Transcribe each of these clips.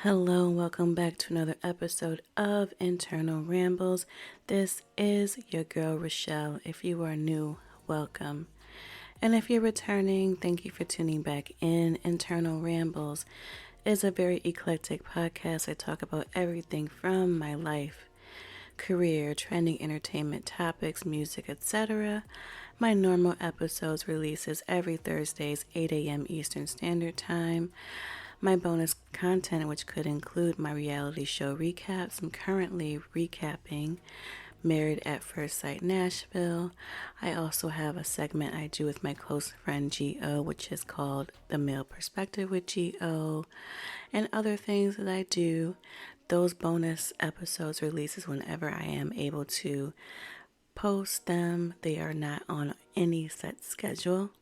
Hello, and welcome back to another episode of Internal Rambles. This is your girl Rochelle. If you are new, welcome. And if you're returning, thank you for tuning back in. Internal Rambles is a very eclectic podcast. I talk about everything from my life, career, trending entertainment topics, music, etc. My normal episodes releases every Thursdays, 8 a.m. Eastern Standard Time. My bonus content, which could include my reality show recaps. I'm currently recapping Married at First Sight Nashville. I also have a segment I do with my close friend G.O., which is called The Male Perspective with G.O., and other things that I do. Those bonus episodes releases whenever I am able to post them. They are not on any set schedule.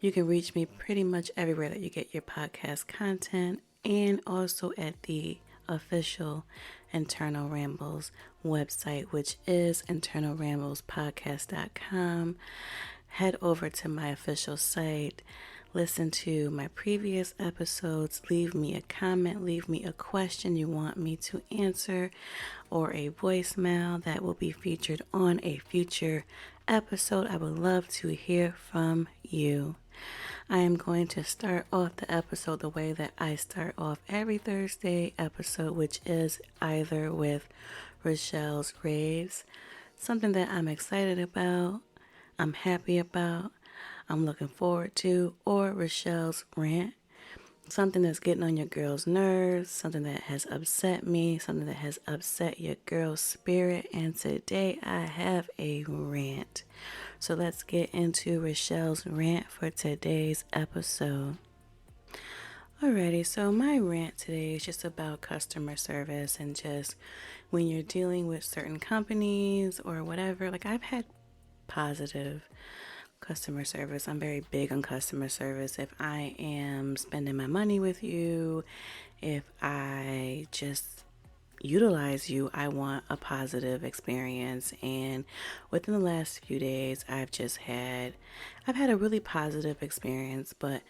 You can reach me pretty much everywhere that you get your podcast content, and also at the official Internal Rambles website, which is internalramblespodcast.com. Head over to my official site, listen to my previous episodes, leave me a comment, leave me a question you want me to answer, or a voicemail that will be featured on a future episode. I would love to hear from you. I am going to start off the episode the way that I start off every Thursday episode, which is either with Rochelle's Raves, something that I'm excited about, I'm happy about, I'm looking forward to, or Rochelle's Rant, something that's getting on your girl's nerves, something that has upset me, something that has upset your girl's spirit. And today I have a rant. So let's get into Rochelle's rant for today's episode. Alrighty, so my rant today is just about customer service and just when you're dealing with certain companies or whatever. Like, I've had positive customer service. I'm very big on customer service. If I am spending my money with you, if I just utilize you, I want a positive experience. And within the last few days, I've had a really positive experience, but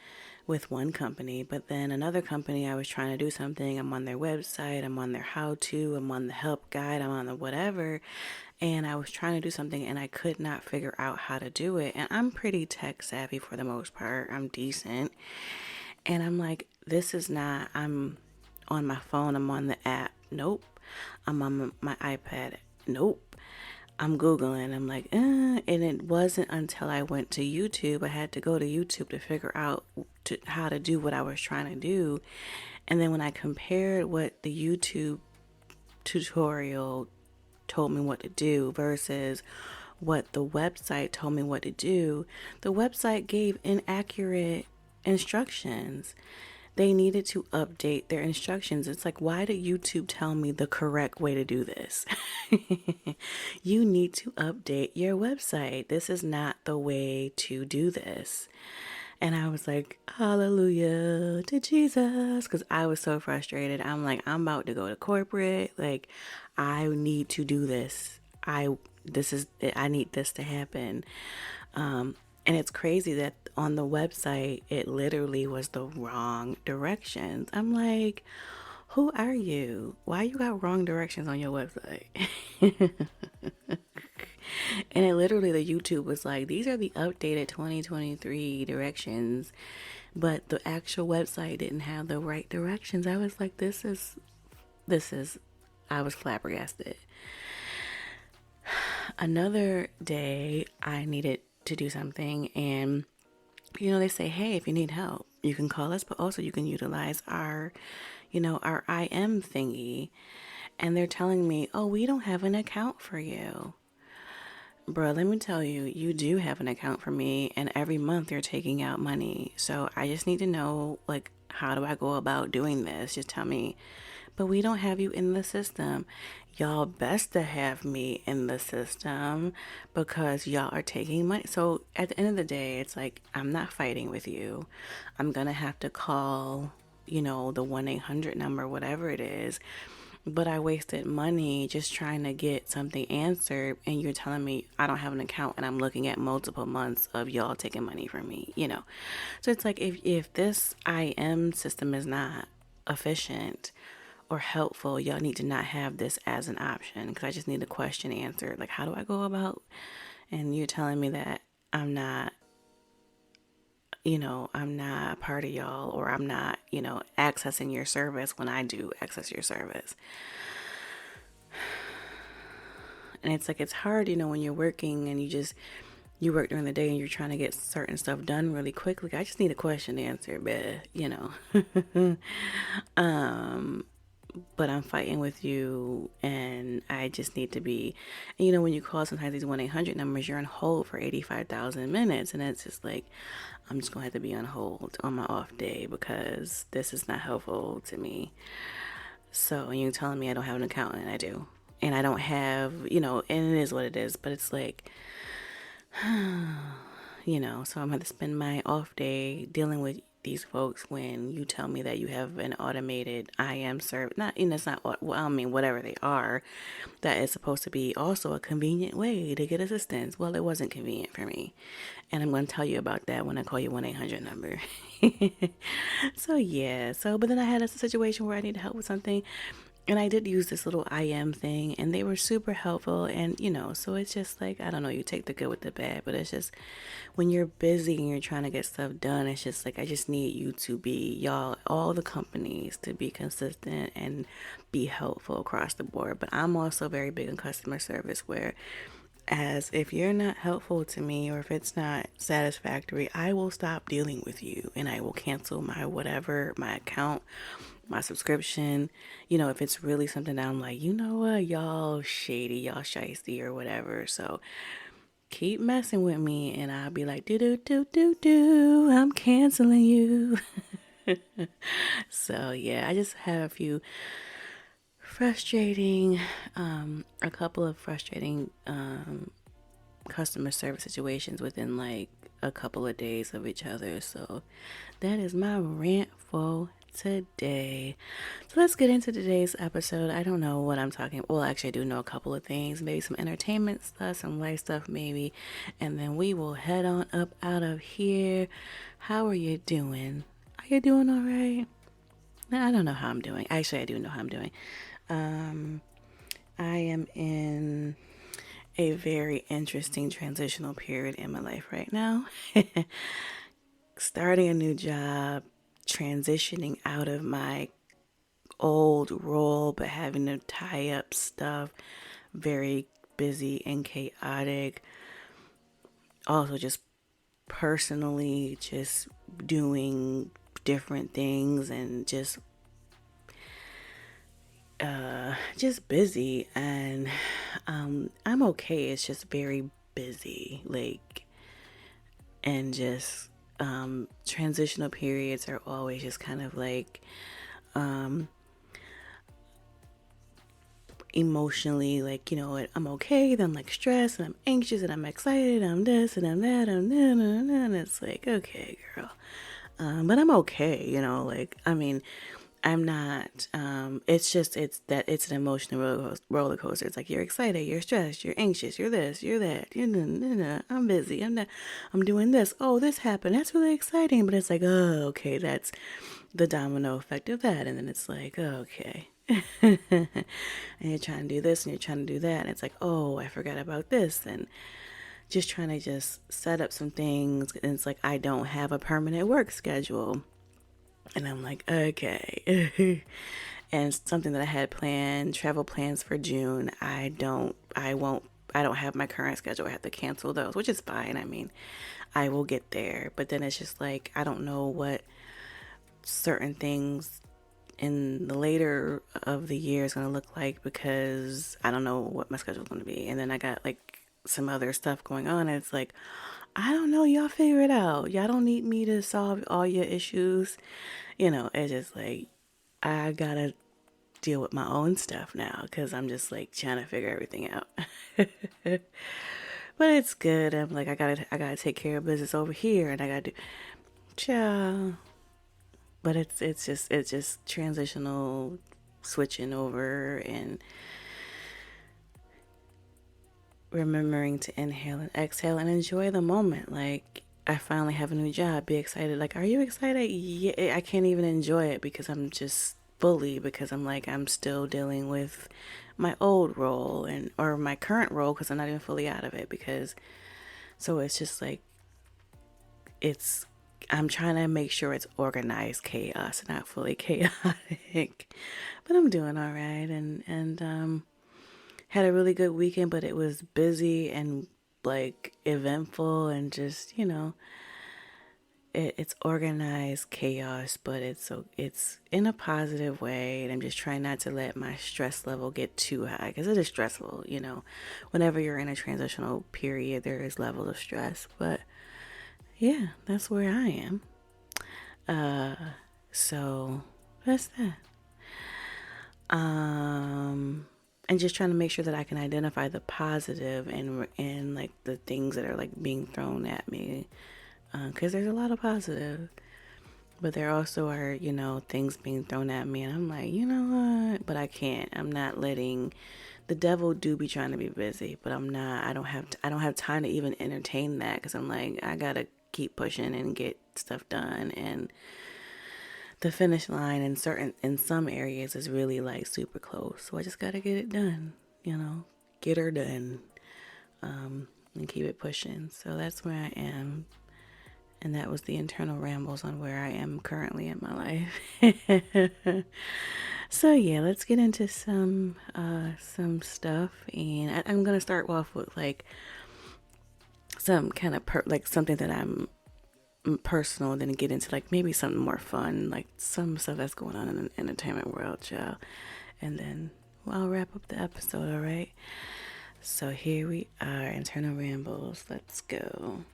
with one company. But then another company, I was trying to do something. I'm on their website, I'm on their how-to, I'm on the help guide, I'm on the whatever, and I was trying to do something and I could not figure out how to do it. And I'm pretty tech savvy for the most part. I'm decent. And I'm like, this is not, I'm on my phone, I'm on the app. Nope. I'm on my iPad. Nope. I'm Googling. I'm like, And it wasn't until I went to YouTube, I had to go to YouTube to figure out how to do what I was trying to do. And then when I compared what the YouTube tutorial told me what to do versus what the website told me what to do, the website gave inaccurate instructions. They needed to update their instructions. It's like, why did YouTube tell me the correct way to do this? You need to update your website. This is not the way to do this. And I was like, hallelujah to Jesus, because I was so frustrated. I'm like, I'm about to go to corporate. Like, I need to do this. I need this to happen. And it's crazy that on the website, it literally was the wrong directions. I'm like, who are you? Why you got wrong directions on your website? And it literally, the YouTube was like, these are the updated 2023 directions, but the actual website didn't have the right directions. I was like, I was flabbergasted. Another day, I needed to do something, and they say, hey, if you need help, you can call us, but also you can utilize our IM thingy. And they're telling me, oh, we don't have an account for you. Bro, let me tell you, you do have an account for me, and every month you're taking out money. So I just need to know, like, how do I go about doing this? Just tell me. But we don't have you in the system. Y'all best to have me in the system because y'all are taking money. So at the end of the day, it's like, I'm not fighting with you. I'm going to have to call, the 1-800 number, whatever it is. But I wasted money just trying to get something answered, and you're telling me I don't have an account, and I'm looking at multiple months of y'all taking money from me, So it's like, if this IM system is not efficient, or helpful, y'all need to not have this as an option, because I just need the question answered. Like, how do I go about? And you're telling me that I'm not, I'm not a part of y'all, or I'm not, accessing your service when I do access your service. And it's like, it's hard, when you're working and you work during the day and you're trying to get certain stuff done really quickly. I just need a question answered, but I'm fighting with you, and I just need to be, when you call sometimes these 1-800 numbers, you're on hold for 85,000 minutes, and it's just like, I'm just going to have to be on hold on my off day because this is not helpful to me. So, and you're telling me I don't have an accountant, and I do. And I don't have, and it is what it is, but it's like, so I'm going to have to spend my off day dealing with these folks when you tell me that you have an automated IM service. Not, it's not, well, I mean, whatever they are, that is supposed to be also a convenient way to get assistance. Well, it wasn't convenient for me. And I'm going to tell you about that when I call you 1-800 number. But then I had a situation where I needed help with something. And I did use this little IM thing, and they were super helpful. And, so it's just like, I don't know, you take the good with the bad, but it's just when you're busy and you're trying to get stuff done, it's just like, I just need you to be, y'all, all the companies to be consistent and be helpful across the board. But I'm also very big on customer service, where as if you're not helpful to me or if it's not satisfactory, I will stop dealing with you and I will cancel my whatever, my account, my subscription. If it's really something that I'm like, what, y'all shady, y'all shiesty or whatever. So keep messing with me and I'll be like, do, I'm canceling you. So yeah, I just have a few a couple of frustrating customer service situations within like a couple of days of each other. So that is my rant for today. So let's get into today's episode. I don't know what I'm talking. Well, actually, I do know a couple of things. Maybe some entertainment stuff, some light stuff, maybe. And then we will head on up out of here. How are you doing? Are you doing all right? I don't know how I'm doing. Actually, I do know how I'm doing. I am in a very interesting transitional period in my life right now. Starting a new job, transitioning out of my old role, but having to tie up stuff, very busy and chaotic. Also just personally just doing different things and just busy, and I'm okay. It's just very busy, like, and just transitional periods are always just kind of like emotionally, like, I'm okay, then I'm like stressed and I'm anxious and I'm excited, I'm this and I'm that, and it's like, okay, girl, but I'm okay, like, I mean, I'm not, it's an emotional roller coaster. It's like, you're excited, you're stressed, you're anxious, you're this, you're that, I'm busy, I'm doing this, oh, this happened, that's really exciting, but it's like, oh, okay, that's the domino effect of that, and then it's like, oh, okay, and you're trying to do this, and you're trying to do that, and it's like, oh, I forgot about this, and just trying to just set up some things, and it's like, I don't have a permanent work schedule. And I'm like, okay. And something that I had planned, travel plans for June, I don't have my current schedule. I have to cancel those, which is fine. I mean, I will get there. But then it's just like, I don't know what certain things in the later of the year is going to look like, because I don't know what my schedule is going to be. And then I got like some other stuff going on. And it's like, I don't know, y'all figure it out. Y'all don't need me to solve all your issues. It's just like, I gotta deal with my own stuff now, because I'm just like trying to figure everything out. But it's good. I'm like, I gotta take care of business over here, and I gotta do, ciao. But it's just transitional, switching over and remembering to inhale and exhale and enjoy the moment. Like, I finally have a new job. Be excited. Like, are you excited? Yeah, I can't even enjoy it because I'm just fully because I'm still dealing with my old role or my current role because I'm not even fully out of it because so it's just like it's I'm trying to make sure it's organized chaos, not fully chaotic. But I'm doing all right and had a really good weekend, but it was busy and like eventful and just, it's organized chaos, but it's in a positive way, and I'm just trying not to let my stress level get too high because it is stressful. Whenever you're in a transitional period, there is levels of stress, but yeah, that's where I am. Uh, so that's that. And just trying to make sure that I can identify the positive and like the things that are like being thrown at me, because there's a lot of positive. But there also are, things being thrown at me, and I'm like, you know what? But I can't. I'm not letting the devil do be trying to be busy, but I'm not. I don't have time to even entertain that because I'm like, I gotta keep pushing and get stuff done, and the finish line in some areas is really like super close. So I just gotta get it done. Get her done, and keep it pushing. So that's where I am. And that was the internal rambles on where I am currently in my life. So yeah, let's get into some stuff, and I'm gonna start off with like some kind of like something that I'm personal, then get into like maybe something more fun, like some stuff that's going on in the entertainment world, child. And then I'll wrap up the episode. All right. So here we are, internal rambles. Let's go.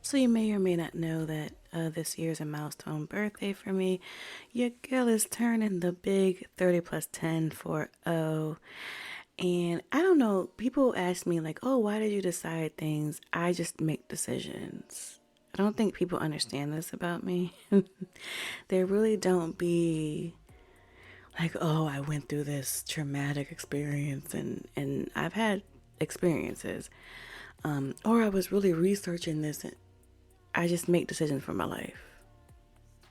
So you may or may not know that this year is a milestone birthday for me. Your girl is turning the big 30 plus 10 for O. And I don't know, people ask me like, oh, why did you decide things? I just make decisions. I don't think people understand this about me. They really don't be like, oh, I went through this traumatic experience and I've had experiences. Or I was really researching this. I just make decisions for my life.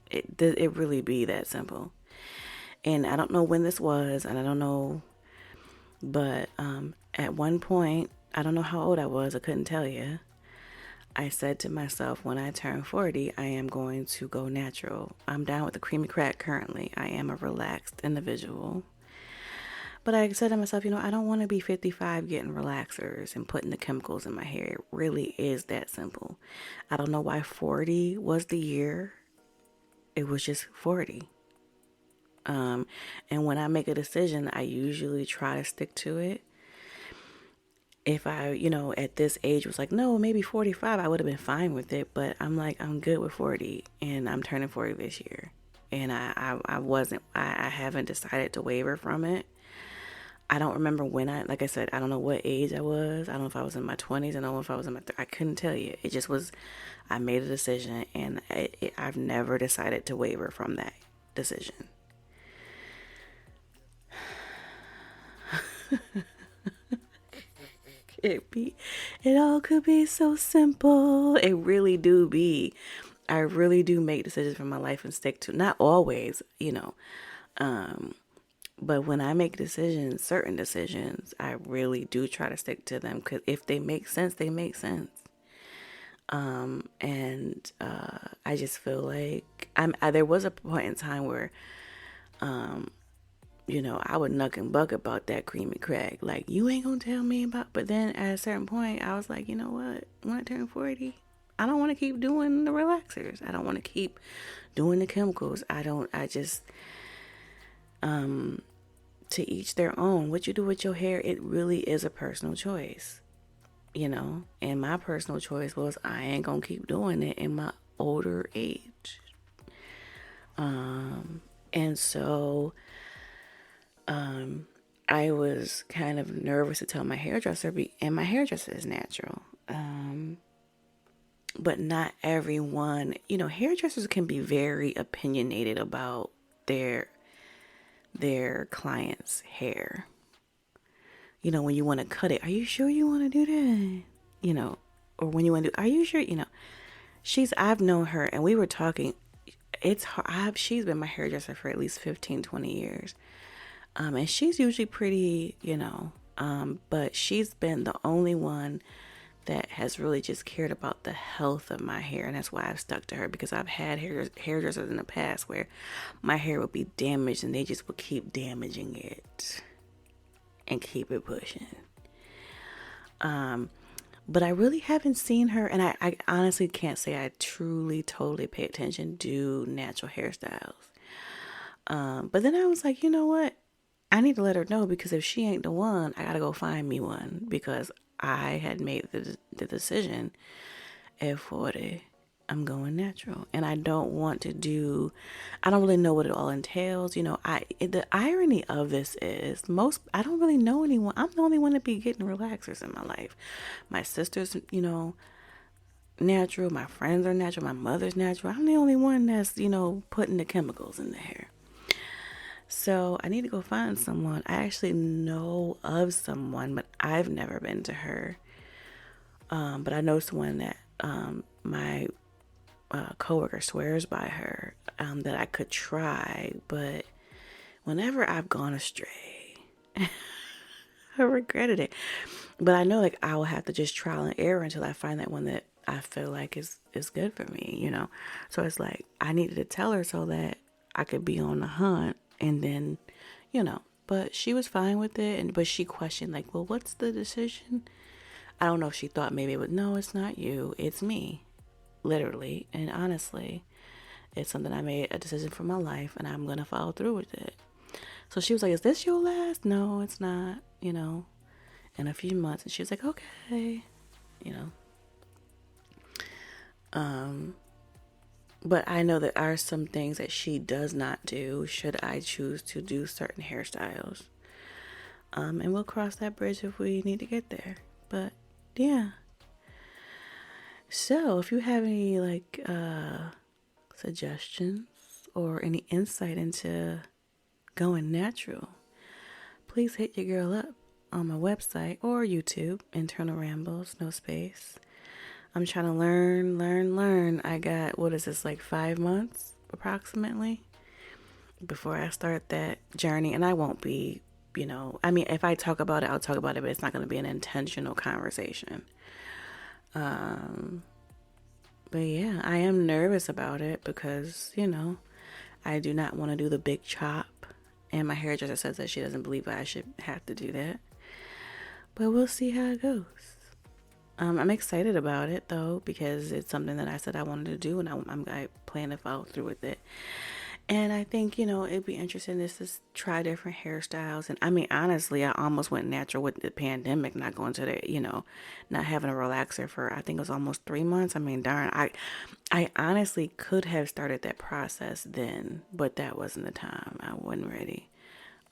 It really be that simple. And I don't know when this was, and I don't know, but at one point, I don't know how old I was, I couldn't tell you. I said to myself, when I turn 40, I am going to go natural. I'm down with the creamy crack currently. I am a relaxed individual. But I said to myself, I don't want to be 55 getting relaxers and putting the chemicals in my hair. It really is that simple. I don't know why 40 was the year. It was just 40. And when I make a decision, I usually try to stick to it. If I, at this age was like, no, maybe 45, I would have been fine with it. But I'm like, I'm good with 40 and I'm turning 40 this year. And I haven't decided to waver from it. I don't remember when like I said, I don't know what age I was. I don't know if I was in my 20s. I don't know if I was in my I couldn't tell you. It just was, I made a decision and I've never decided to waver from that decision. It all could be so simple. It really do be. I really do make decisions for my life and stick to, not always, but when I make decisions, certain decisions, I really do try to stick to them because if they make sense, they make sense. I just feel like there was a point in time where, I would knuck and buck about that creamy crack. Like, you ain't gonna tell me about, but then at a certain point, I was like, you know what? When I turn 40, I don't want to keep doing the relaxers. I don't want to keep doing the chemicals. To each their own. What you do with your hair, it really is a personal choice. And my personal choice was I ain't gonna keep doing it in my older age. And so I was kind of nervous to tell my hairdresser, and my hairdresser is natural. But not everyone, hairdressers can be very opinionated about their client's hair. When you want to cut it, are you sure you want to do that? Or when you want to do, are you sure? I've known her and we were talking it's hard. She's been my hairdresser for at least 15, 20 years. And she's usually pretty, but she's been the only one that has really just cared about the health of my hair. And that's why I've stuck to her, because I've had hairdressers in the past where my hair would be damaged and they just would keep damaging it and keep it pushing. But I really haven't seen her, and I honestly can't say I truly, totally pay attention to natural hairstyles. But then I was like, you know what? I need to let her know, because if she ain't the one, I gotta go find me one, because I had made the decision at 40, I'm going natural, and I don't really know what it all entails. The irony of this is I don't really know anyone. I'm the only one to be getting relaxers in my life. My sister's, natural. My friends are natural. My mother's natural. I'm the only one that's, putting the chemicals in the hair. So I need to go find someone. I actually know of someone, but I've never been to her. But I know someone that my coworker swears by her, that I could try. But whenever I've gone astray, I regretted it. But I know, like, I will have to just trial and error until I find that one that I feel like is good for me, So it's like I needed to tell her so that I could be on the hunt, and then, But she was fine with it, but she questioned, like, well, what's the decision? I don't know if she thought maybe no, it's not you, it's me, literally. And honestly, it's something I made a decision for my life, and I'm gonna follow through with it. So she was like, is this your last? No, it's not, in a few months. And she was like, okay, but I know there are some things that she does not do should I choose to do certain hairstyles. And we'll cross that bridge if we need to get there. But yeah. So if you have any suggestions or any insight into going natural, please hit your girl up on my website or YouTube, Internal Rambles, no space. I'm trying to learn. I got, 5 months approximately before I start that journey. And I won't be, if I talk about it, I'll talk about it, but it's not going to be an intentional conversation. But yeah, I am nervous about it because, I do not want to do the big chop. And my hairdresser says that she doesn't believe I should have to do that. But we'll see how it goes. I'm excited about it, though, because it's something that I said I wanted to do, and I plan to follow through with it. And I think, it'd be interesting just to try different hairstyles. And I mean, honestly, I almost went natural with the pandemic, not going to the, not having a relaxer for, I think it was almost 3 months. I mean, darn, I honestly could have started that process then, but that wasn't the time. I wasn't ready.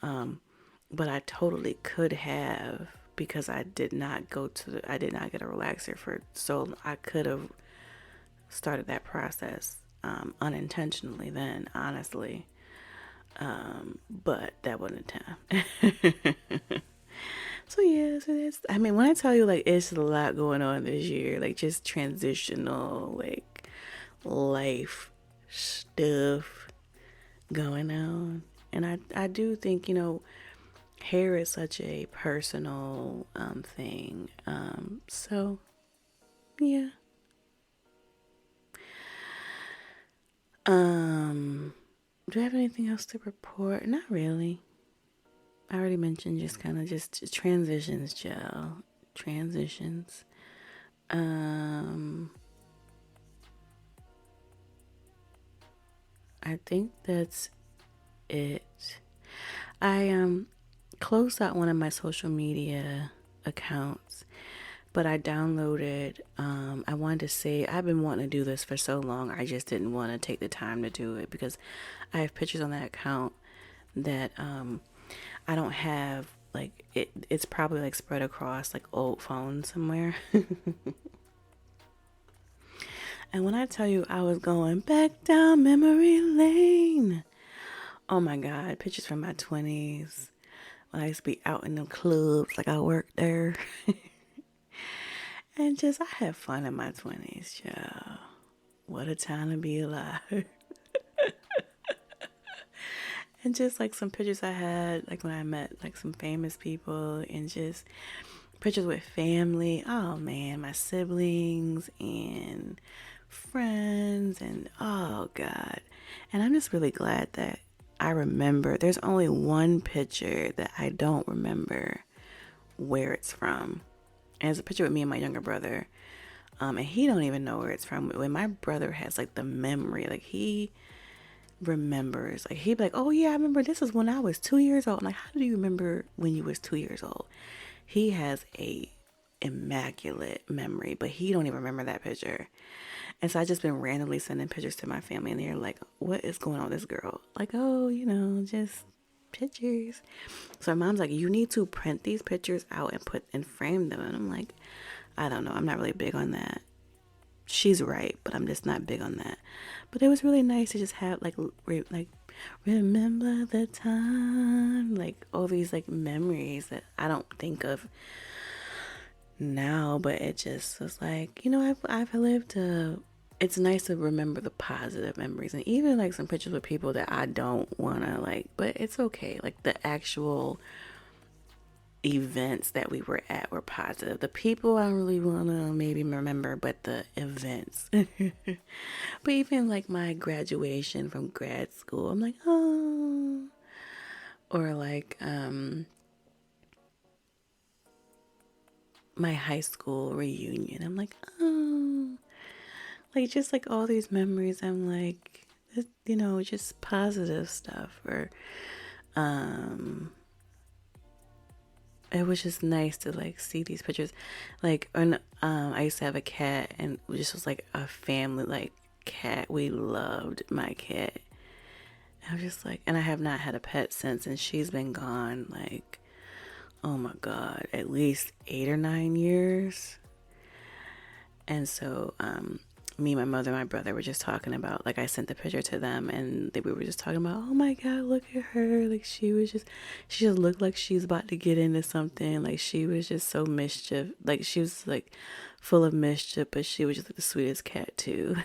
But I totally could have, because I did not get a relaxer so I could have started that process unintentionally then, honestly. But that wasn't the time. So yeah, when I tell you, like, it's a lot going on this year, like, just transitional, like, life stuff going on. And I do think, hair is such a personal thing. So yeah. Do I have anything else to report? Not really. I already mentioned just kind of just transitions, Jill. Transitions. I think that's it. I closed out one of my social media accounts, but I downloaded, I wanted to say, I've been wanting to do this for so long, I just didn't want to take the time to do it, because I have pictures on that account that I don't have, like, it's probably like spread across like old phones somewhere. And when I tell you I was going back down memory lane, oh my God, pictures from my 20s when I used to be out in them clubs, like I worked there. And just, I had fun in my 20s, y'all. What a time to be alive. And just like some pictures I had, like when I met like some famous people, and just pictures with family. Oh man, my siblings and friends, and oh God. And I'm just really glad that I remember. There's only one picture that I don't remember where it's from. And it's a picture with me and my younger brother. And he don't even know where it's from. When my brother has like the memory, like he remembers, like he'd be like, oh yeah, I remember this is when I was 2 years old. I'm like, how do you remember when you was 2 years old? He has a immaculate memory, but he don't even remember that picture. And so I just been randomly sending pictures to my family, and they're like, what is going on with this girl? Like, oh, just pictures. So my mom's like, you need to print these pictures out and put and frame them. And I'm like, I don't know. I'm not really big on that. She's right, but I'm just not big on that. But it was really nice to just have like remember the time, like all these like memories that I don't think of now, but it just was like, I've lived it's nice to remember the positive memories, and even like some pictures with people that I don't want to like, but it's okay. Like the actual events that we were at were positive. The people I don't really want to maybe remember, but the events. But even like my graduation from grad school, I'm like, oh. Or like my high school reunion. I'm like, oh. Like just like all these memories, I'm like, just positive stuff. Or it was just nice to like see these pictures. Like when I used to have a cat, and it just was like a family like cat. We loved my cat. I was just like, and I have not had a pet since, and she's been gone like, oh my God, at least 8 or 9 years. And so me, my mother, my brother were just talking about, like I sent the picture to them, and we were just talking about, oh my God, look at her. Like she just looked like she's about to get into something. Like she was just so mischief. Like she was like full of mischief, but she was just like the sweetest cat too.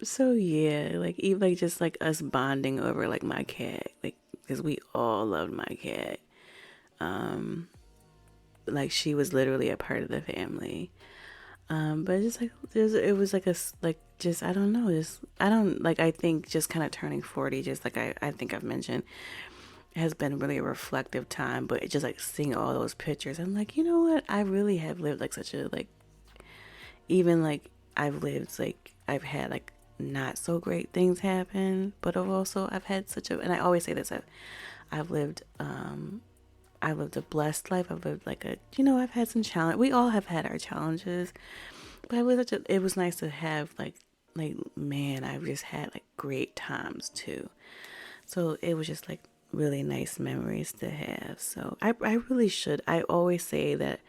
So yeah, like even like just like us bonding over like my cat, like because we all loved my cat. Like she was literally a part of the family. But just like it was like like just I don't know, just I don't like I think just kind of turning 40, just like I think I've mentioned, has been really a reflective time. But just like seeing all those pictures, I'm like, you know what? I really have lived like such a like, even like I've had like not so great things happen, but I've had such a, and I always say this, I've lived I lived a blessed life. I've lived like I've had some challenge. We all have had our challenges, but it was nice to have man, I've just had like great times too. So it was just like really nice memories to have. So I really should. I always say that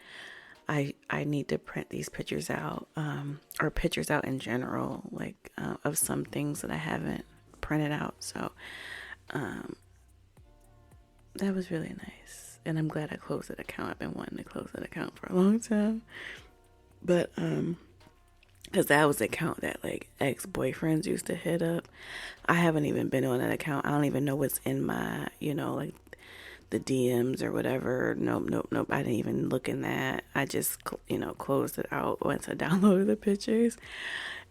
I need to print these pictures out, or pictures out in general, like of some things that I haven't printed out. So that was really nice, and I'm glad I closed that account. I've been wanting to close that account for a long time, but because that was the account that like ex-boyfriends used to hit up. I haven't even been on that account. I don't even know what's in my like the DMs or whatever. Nope. I didn't even look in that. I just closed it out once I downloaded the pictures.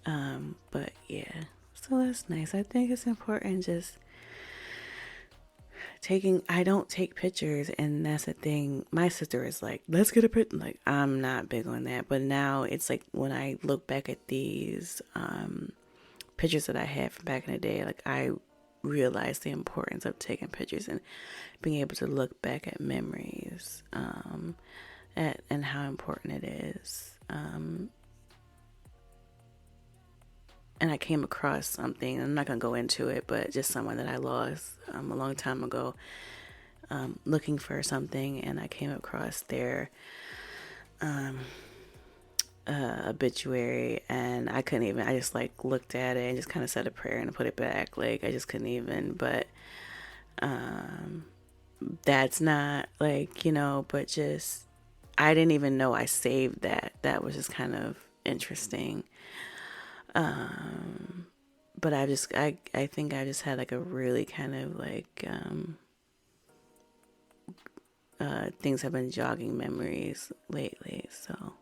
But yeah, so that's nice. I think it's important just I don't take pictures, and that's the thing. My sister is like, let's get a picture. Like, I'm not big on that, but now it's like when I look back at these pictures that I had from back in the day, like I realize the importance of taking pictures and being able to look back at memories, and how important it is. And I came across something, I'm not going to go into it, but just someone that I lost a long time ago, looking for something, and I came across their obituary, and I just like looked at it and just kind of said a prayer and put it back. Like I just couldn't even, but that's not like, but just, I didn't even know I saved that. That was just kind of interesting. but I think I just had like a really kind of like, things have been jogging memories lately. So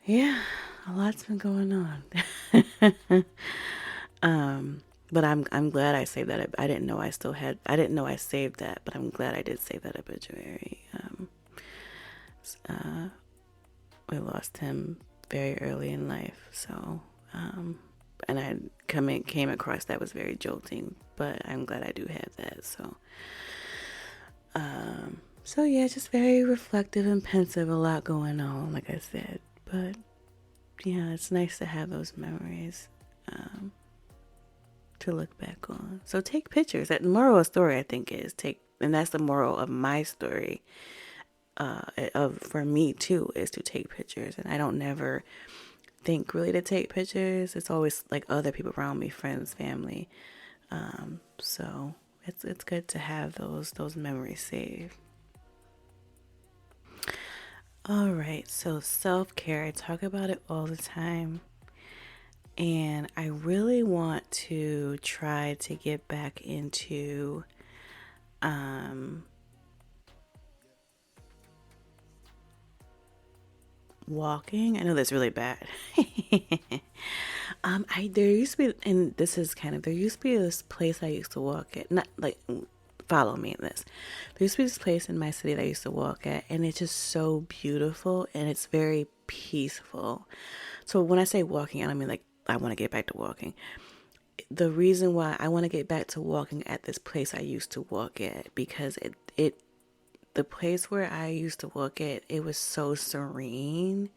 yeah, a lot's been going on. But I'm glad I saved that. I didn't know I didn't know I saved that, but I'm glad I did save that obituary. We lost him very early in life, so, and I came across that was very jolting, but I'm glad I do have that. So yeah, just very reflective and pensive, a lot going on, like I said, but yeah, it's nice to have those memories. To look back on. So take pictures. That moral of the story, I think, is and that's the moral of my story. For me too, is to take pictures, and I don't never think really to take pictures. It's always like other people around me, friends, family. So it's good to have those memories saved. All right, so self-care. I talk about it all the time. And I really want to try to get back into walking. I know that's really bad. There used to be, and this is kind of, there used to be this place I used to walk at. Not like, follow me in this. There used to be this place in my city that I used to walk at, and it's just so beautiful and it's very peaceful. So when I say walking, I don't mean like I want to get back to walking. The reason why I want to get back to walking at this place I used to walk at, because the place where I used to walk at, it was so serene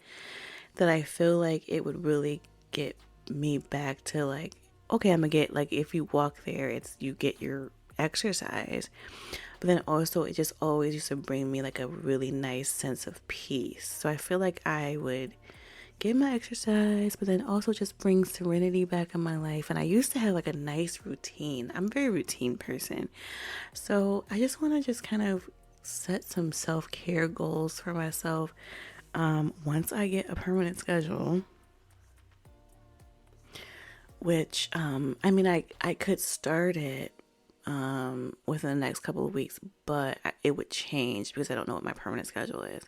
that I feel like it would really get me back to like, okay, I'm gonna get, like, if you walk there, you get your exercise, but then also it just always used to bring me like a really nice sense of peace. So I feel like I would get my exercise, but then also just bring serenity back in my life. And I used to have like a nice routine. I'm a very routine person. So I just want to just kind of set some self-care goals for myself. Once I get a permanent schedule, which, I mean, I could start it within the next couple of weeks, but it would change because I don't know what my permanent schedule is.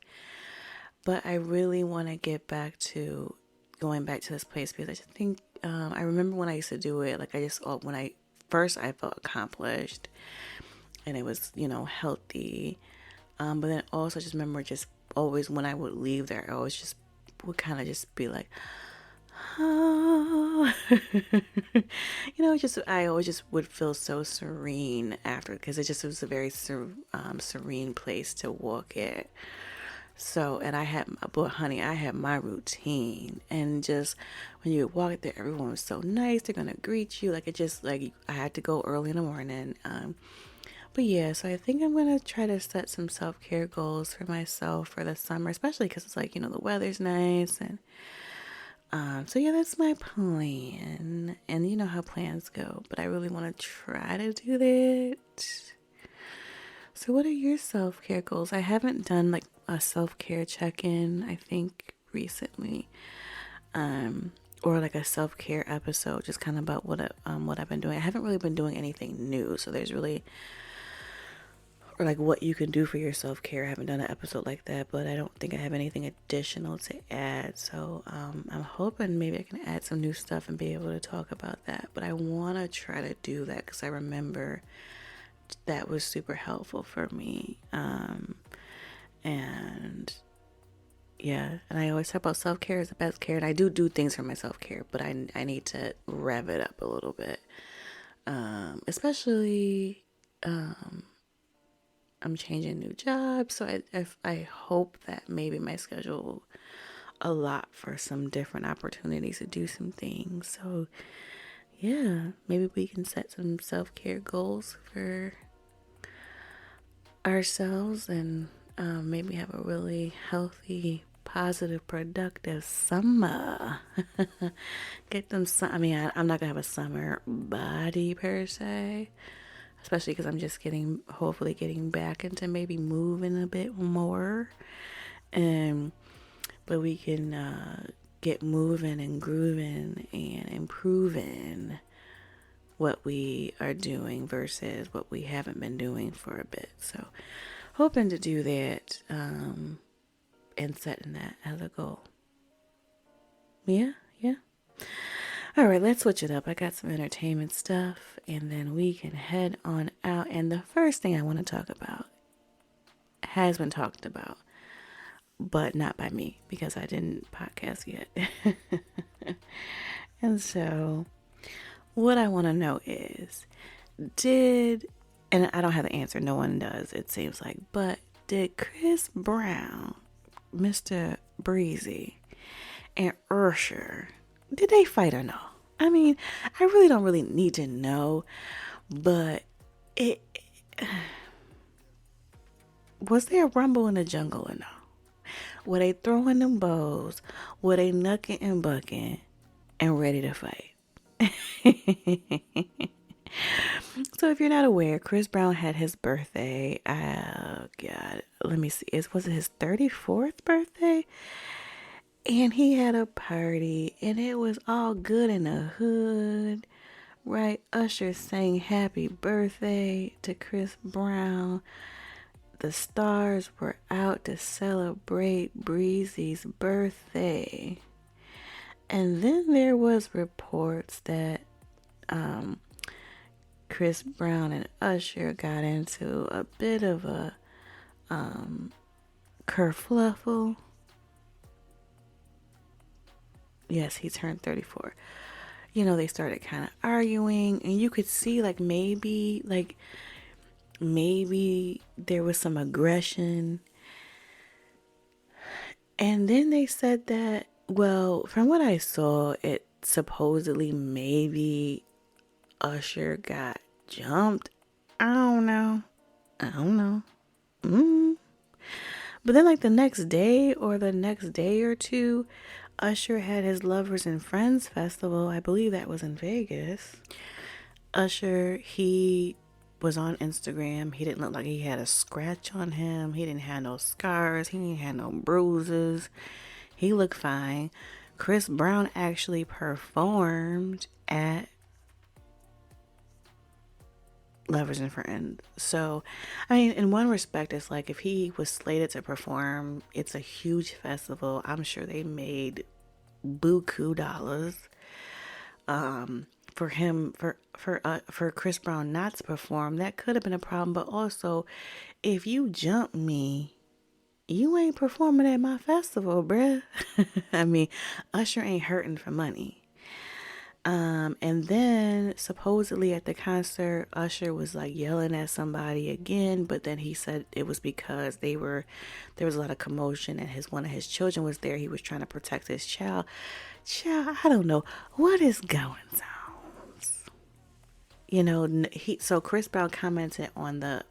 But I really want to get back to going back to this place because I just think, I remember when I used to do it, like when I felt accomplished and it was, healthy. But then also just remember just always when I would leave there, I always just would kind of just be like, oh, just I always just would feel so serene after because it was a very serene place to walk at. So, and I had my routine, and just when you walk there, everyone was so nice. They're gonna greet you, like it just like I had to go early in the morning. But yeah, so I think I'm gonna try to set some self-care goals for myself for the summer, especially because it's like the weather's nice, and so yeah, that's my plan, and you know how plans go. But I really want to try to do that. So, what are your self care goals? I haven't done like a self care check in, I think, recently, or like a self care episode, just kind of about what I've been doing. I haven't really been doing anything new, so there's really, or like what you can do for your self care. I haven't done an episode like that, but I don't think I have anything additional to add. So, I'm hoping maybe I can add some new stuff and be able to talk about that. But I want to try to do that because I remember that was super helpful for me. And yeah, and I always talk about self-care is the best care, and I do things for my self-care, but I need to rev it up a little bit. Especially I'm changing new jobs, so I hope that maybe my schedule will allot for some different opportunities to do some things. So yeah, maybe we can set some self-care goals for ourselves and maybe have a really healthy, positive, productive summer. Get them some. I mean, I'm not gonna have a summer body per se, especially because I'm just hopefully getting back into maybe moving a bit more. And but we can get moving and grooving and improving what we are doing versus what we haven't been doing for a bit. So hoping to do that and setting that as a goal. Yeah. All right, let's switch it up. I got some entertainment stuff and then we can head on out. And the first thing I want to talk about has been talked about, but not by me because I didn't podcast yet. And so what I want to know is, and I don't have the answer, no one does, it seems like, but did Chris Brown, Mr. Breezy, and Usher, did they fight or no? I mean, I really don't need to know, but was there a rumble in the jungle or no? Were they throwing them bows? Were they knucking and bucking and ready to fight? So if you're not aware, Chris Brown had his birthday. God, let me see. Was it his 34th birthday? And he had a party, and it was all good in the hood, right? Usher sang happy birthday to Chris Brown. The stars were out to celebrate Breezy's birthday. And then there was reports that Chris Brown and Usher got into a bit of a kerfluffle. Yes, he turned 34. You know, they started kind of arguing, and you could see maybe there was some aggression. And then they said that, well, from what I saw, it supposedly maybe Usher got jumped. I don't know. But then the next day or the next day or two, Usher had his Lovers and Friends festival. I believe that was in Vegas. Usher, he was on Instagram. He didn't look like he had a scratch on him. He didn't have no scars. He didn't have no bruises. He looked fine. Chris Brown actually performed at Lovers and Friends. So, I mean, in one respect, it's like if he was slated to perform, it's a huge festival. I'm sure they made buku dollars. For him, for Chris Brown not to perform, that could have been a problem. But also, if you jump me, you ain't performing at my festival, bruh. I mean, Usher ain't hurting for money. And then supposedly at the concert, Usher was yelling at somebody again, but then he said it was because there was a lot of commotion and one of his children was there. He was trying to protect his child. I don't know what is going on. You know, so Chris Brown commented on the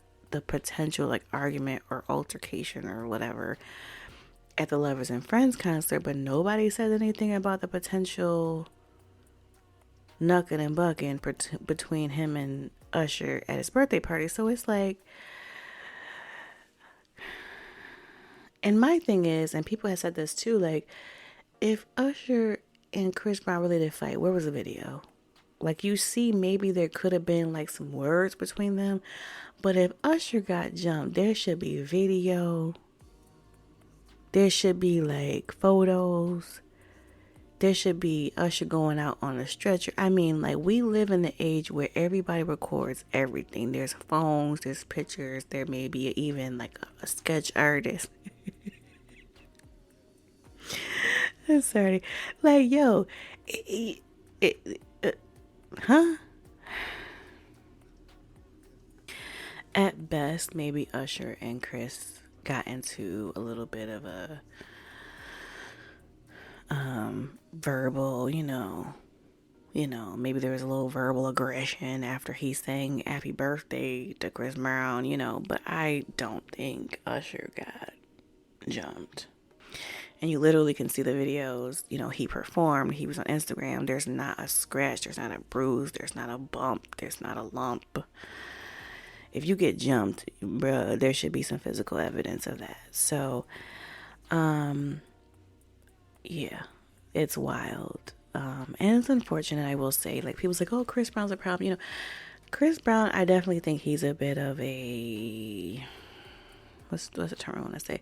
potential argument or altercation or whatever at the Lovers and Friends concert, but nobody said anything about the potential knucking and bucking between him and Usher at his birthday party. So it's and my thing is, and people have said this too, if Usher and Chris Brown really did fight, where was the video? You see, maybe there could have been some words between them, but if Usher got jumped, there should be video. There should be photos. There should be Usher going out on a stretcher. I mean, we live in the age where everybody records everything. There's phones, there's pictures, there may be even a sketch artist. I'm sorry. Yo, huh? At best, maybe Usher and Chris got into a little bit of a verbal, maybe there was a little verbal aggression after he sang happy birthday to Chris Brown, but I don't think Usher got jumped. And you literally can see the videos, he performed, he was on Instagram. There's not a scratch, there's not a bruise, there's not a bump, there's not a lump. If you get jumped, bruh, there should be some physical evidence of that. So, yeah, it's wild. And it's unfortunate, I will say. Like, people's like, oh, Chris Brown's a problem. Chris Brown, I definitely think he's a bit of a, what's the term I want to say?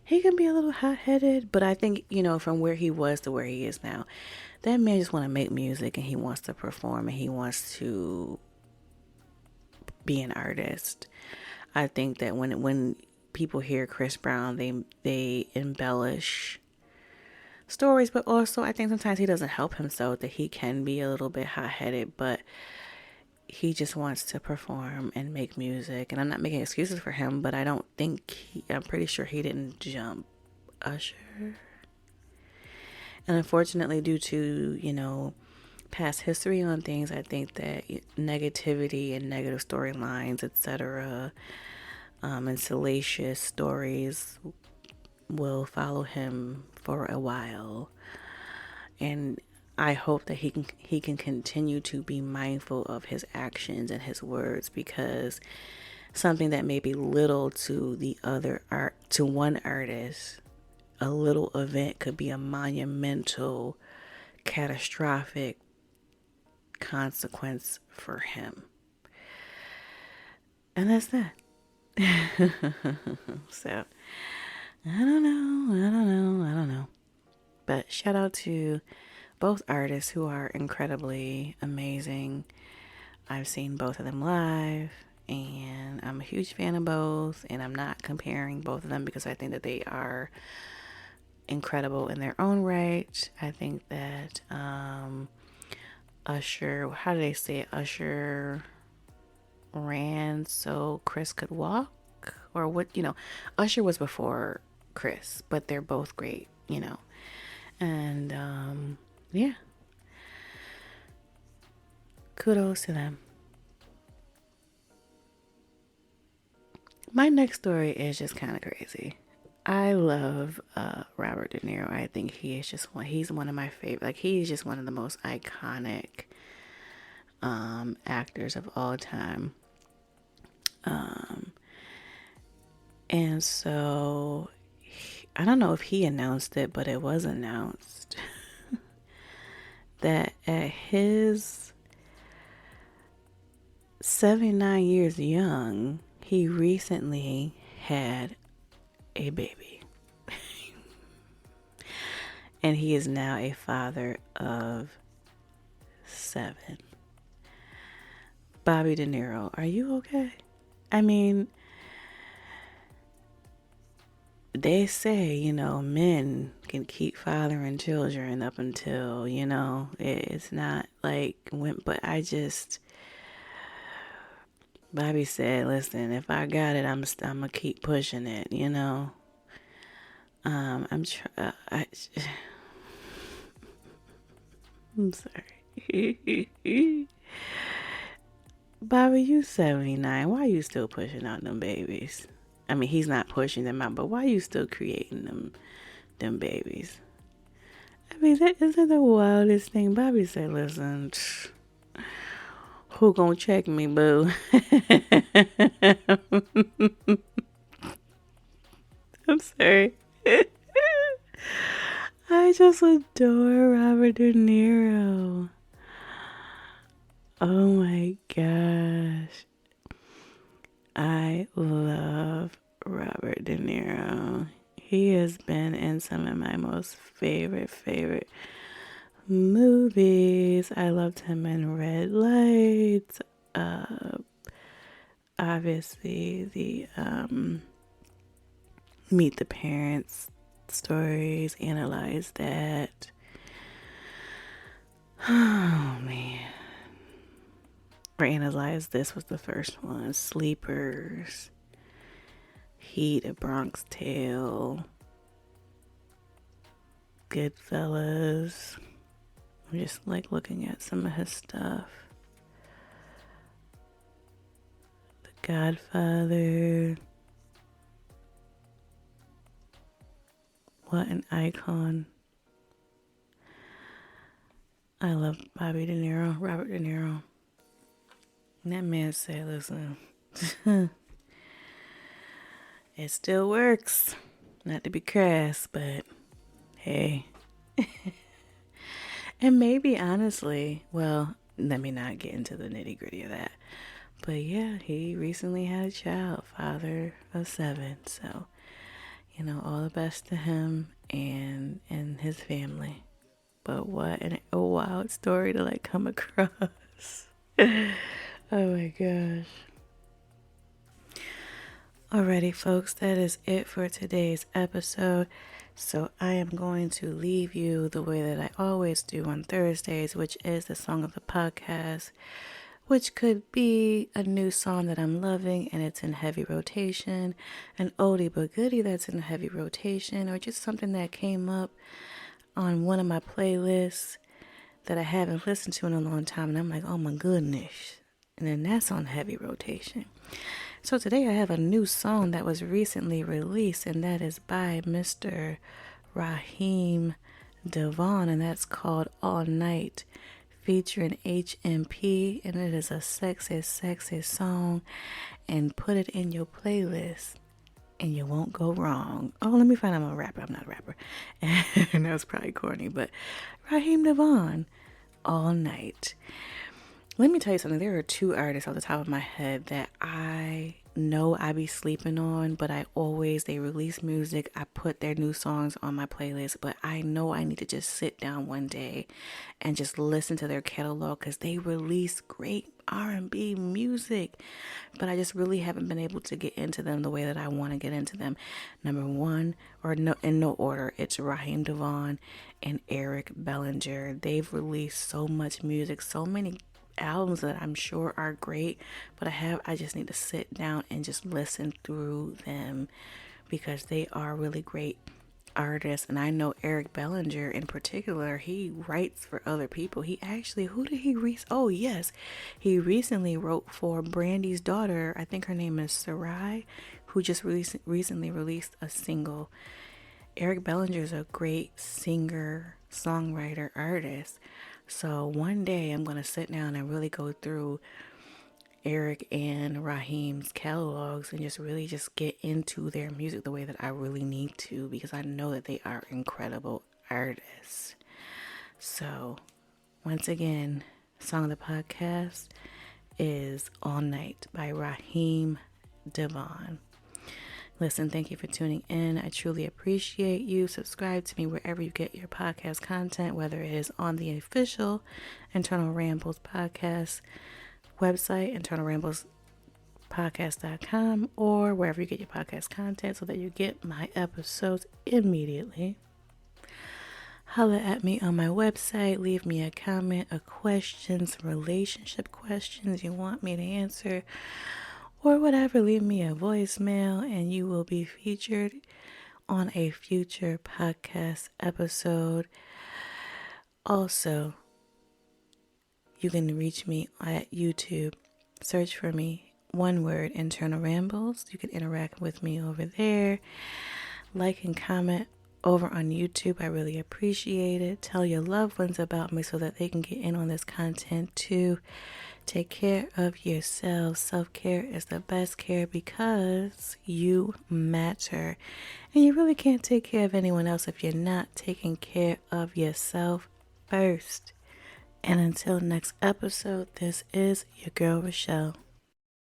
He can be a little hot-headed, but I think, from where he was to where he is now, that man just want to make music and he wants to perform and he wants to be an artist. I think that when people hear Chris Brown, they embellish stories, but also I think sometimes he doesn't help himself, that he can be a little bit hot-headed, but he just wants to perform and make music. And I'm not making excuses for him, but I'm pretty sure he didn't jump Usher. And unfortunately, due to, past history on things, I think that negativity and negative storylines, etc., and salacious stories will follow him for a while. And I hope that he can continue to be mindful of his actions and his words, because something that may be little to to one artist, a little event could be a monumental, catastrophic consequence for him. And that's that. So, I don't know. But shout out to both artists who are incredibly amazing. I've seen both of them live, and I'm a huge fan of both, and I'm not comparing both of them because I think that they are incredible in their own right. I think that Usher, how do they say it? Usher ran so Chris could walk, or what, Usher was before Chris, but they're both great, and yeah, kudos to them. My next story is just kind of crazy. I love Robert De Niro. I think he's one of my favorite. Like, he's just one of the most iconic actors of all time. And so I don't know if he announced it, but it was announced that at his 79 years young, he recently had a baby. And he is now a father of 7. Bobby De Niro, are you okay? I mean, they say, men can keep fathering children up until, it's not like but Bobby said, listen, if I got it, I'm gonna keep pushing it, I'm sorry. Bobby, you 79. Why you still pushing out them babies? I mean, he's not pushing them out, but why you still creating them babies? I mean, that isn't the wildest thing. Bobby said, listen, who gonna check me, boo? I'm sorry. I just adore Robert De Niro. Oh my gosh. I love Robert De Niro. He has been in some of my most favorite movies. I loved him in Red Lights. Obviously the Meet the Parents stories, Analyze That. Oh man. Or Analyze This was the first one. Sleepers. Heat, A Bronx Tale. Goodfellas. I'm just looking at some of his stuff. The Godfather. What an icon. I love Bobby De Niro, Robert De Niro. And that man said, listen, it still works. Not to be crass, but hey. And maybe honestly, well, let me not get into the nitty gritty of that. But yeah, he recently had a child, father of 7. So, all the best to him and his family. But what a wild story to come across. Oh my gosh. Alrighty, folks, that is it for today's episode. So I am going to leave you the way that I always do on Thursdays, which is the song of the podcast, which could be a new song that I'm loving and it's in heavy rotation, an oldie but goodie that's in heavy rotation, or just something that came up on one of my playlists that I haven't listened to in a long time, and I'm like, oh my goodness. And then that's on heavy rotation. So today I have a new song that was recently released, and that is by Mr. Raheem DeVaughn, and that's called All Night, featuring HMP, and it is a sexy, sexy song, and put it in your playlist, and you won't go wrong. Oh, let me find out I'm a rapper. I'm not a rapper. And that was probably corny, but Raheem DeVaughn, All Night. Let me tell you something. There are 2 artists off the top of my head that I know I be sleeping on, but they release music. I put their new songs on my playlist, but I know I need to just sit down one day and just listen to their catalog because they release great R&B music, but I just really haven't been able to get into them the way that I want to get into them. Number 1, or no, in no order, it's Raheem DeVaughn and Eric Bellinger. They've released so much music, so many albums that I'm sure are great, but I just need to sit down and just listen through them because they are really great artists. And I know Eric Bellinger in particular, he writes for other people. He actually, who did he oh yes, he recently wrote for Brandy's daughter. I think her name is Sarai, who just recently released a single. Eric Bellinger is a great singer, songwriter, artist. So one day I'm going to sit down and really go through Eric and Raheem's catalogs and just really just get into their music the way that I really need to, because I know that they are incredible artists. So once again, song of the podcast is All Night by Raheem DeVaughn. Listen, thank you for tuning in. I truly appreciate you. Subscribe to me wherever you get your podcast content, whether it is on the official Internal Rambles podcast website, internalramblespodcast.com, or wherever you get your podcast content so that you get my episodes immediately. Holla at me on my website. Leave me a comment, a question, some relationship questions you want me to answer, or whatever. Leave me a voicemail and you will be featured on a future podcast episode. Also, you can reach me at YouTube. Search for me, one word, Internal Rambles. You can interact with me over there. Like and comment over on YouTube. I really appreciate it. Tell your loved ones about me so that they can get in on this content too. Take care of yourself. Self-care is the best care because you matter. And you really can't take care of anyone else if you're not taking care of yourself first. And until next episode, this is your girl, Rochelle.